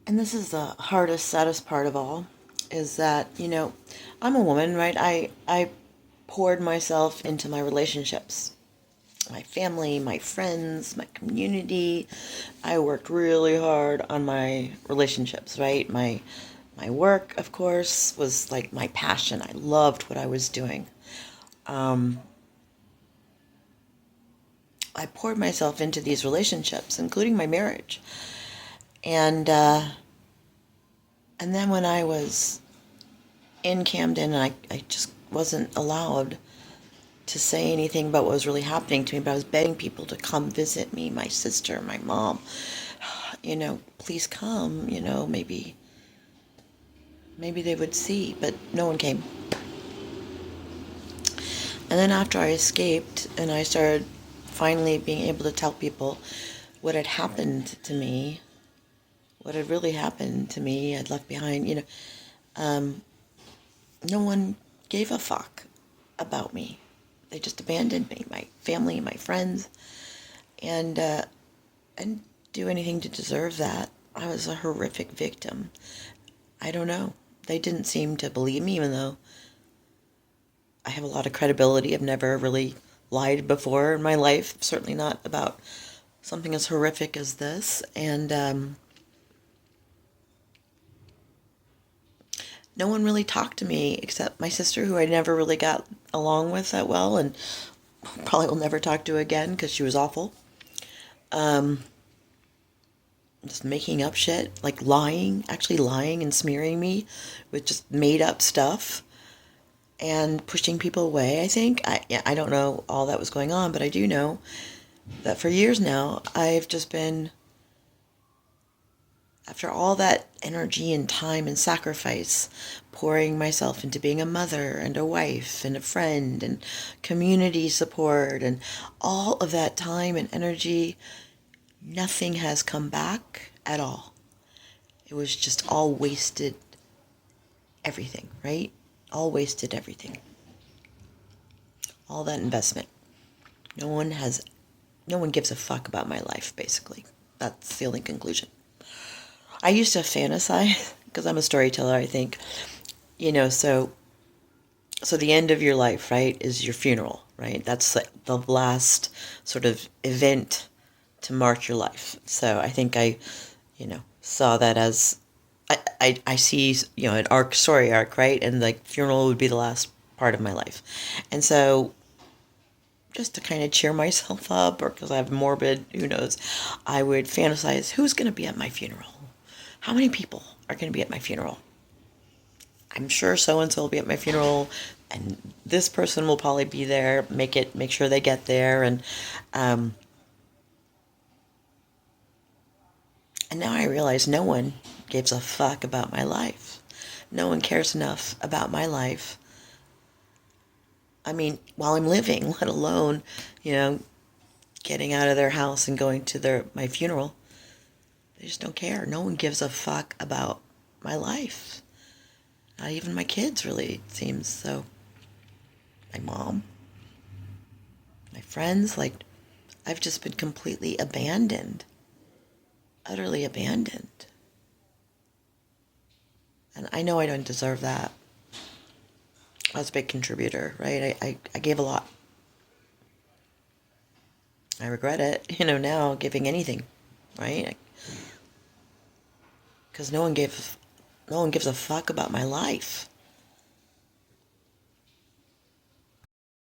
And this is the hardest, saddest part of all, is that, I'm a woman, right? I poured myself into my relationships, my family, my friends, my community. I worked really hard on my relationships, right? My work, of course, was like my passion. I loved what I was doing. Um, I poured myself into these relationships, including my marriage. And then when I was in Camden, I just wasn't allowed to say anything about what was really happening to me, but I was begging people to come visit me, my sister, my mom, please come, maybe they would see, but no one came. And then after I escaped and I started finally being able to tell people what had happened to me, what had really happened to me, I'd left behind, um, no one gave a fuck about me. They just abandoned me, my family, my friends, and I didn't do anything to deserve that. I was a horrific victim. I don't know. They didn't seem to believe me, even though I have a lot of credibility. I've never really lied before in my life, certainly not about something as horrific as this. And no one really talked to me except my sister, who I never really got along with that well, and probably will never talk to again because she was awful. Um, just making up shit, like lying, actually lying and smearing me with just made up stuff and pushing people away, I think. I don't know all that was going on, but I do know that for years now, I've just been, after all that energy and time and sacrifice, pouring myself into being a mother and a wife and a friend and community support and all of that time and energy, nothing has come back at all. It was just all wasted everything, right? All wasted everything. All that investment. No one has, no one gives a fuck about my life, basically. That's the only conclusion. I used to fantasize, because I'm a storyteller, I think, so the end of your life, right, is your funeral, right? That's the last sort of event to mark your life. So I think I, saw that as, I see, an story arc, right? And like funeral would be the last part of my life. And so just to kind of cheer myself up, or because I have morbid, who knows, I would fantasize, who's going to be at my funeral? How many people are going to be at my funeral? I'm sure so-and-so will be at my funeral, and this person will probably be there, make sure they get there, um, and now I realize no one gives a fuck about my life. No one cares enough about my life. I mean, while I'm living, let alone, you know, getting out of their house and going to my funeral. They just don't care. No one gives a fuck about my life. Not even my kids, really, it seems. So, my mom, my friends, like, I've just been completely abandoned. Utterly abandoned. And I know I don't deserve that. I was a big contributor, right? I gave a lot. I regret it, now giving anything, right? Because no one gives a fuck about my life.